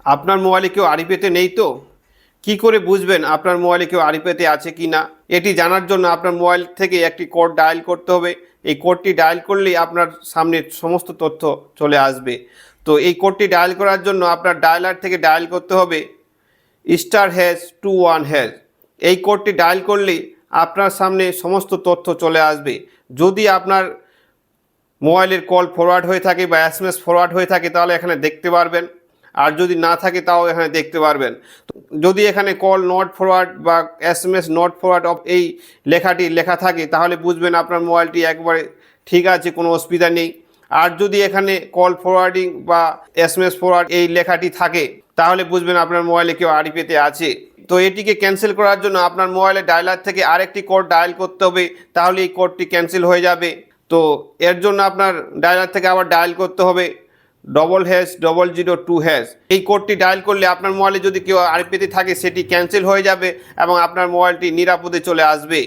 আপনার মোবাইলে কেউ আড়িপেতে নেই তো? কি করে বুঝবেন আপনার মোবাইলে কেউ আড়িপেতে আছে কি না? এটি জানার জন্য আপনার মোবাইল থেকে একটি কোড ডায়াল করতে হবে। এই কোডটি ডায়াল করলেই আপনার সামনে সমস্ত তথ্য চলে আসবে। তো এই কোডটি ডায়াল করার জন্য আপনার ডায়ালার থেকে ডায়াল করতে হবে *#21#। এই কোডটি ডায়াল করলেই আপনার সামনে সমস্ত তথ্য চলে আসবে। যদি আপনার মোবাইলের কল ফরওয়ার্ড হয়ে থাকে বা SMS ফরওয়ার্ড হয়ে থাকে তাহলে এখানে দেখতে পারবেন, আর যদি না থাকে তাও এখানে দেখতে পারবেন। যদি এখানে কল নট ফরওয়ার্ড বা SMS নট ফরওয়ার্ড অফ এই লেখাটি লেখা থাকে তাহলে বুঝবেন আপনার মোবাইলটি একবারে ঠিক আছে, কোনো অসুবিধা নেই। আর যদি এখানে কল ফরওয়ার্ডিং বা SMS ফরওয়ার্ড এই লেখাটি থাকে তাহলে বুঝবেন আপনার মোবাইলে কেউ আড়িপেতে আছে। তো এটিকে ক্যান্সেল করার জন্য আপনার মোবাইলের ডায়ালার থেকে আরেকটি কোড ডায়াল করতে হবে, তাহলে এই কোডটি ক্যান্সেল হয়ে যাবে। তো এর জন্য আপনার ডায়ালার থেকে আবার ডায়াল করতে হবে #0002#। এই কোডটি ডায়াল করলে আপনার মোবাইলে যদি কেউ আড়িপেতে থাকে সেটি ক্যান্সেল হয়ে যাবে এবং আপনার মোবাইলটি নিরাপদে চলে আসবে।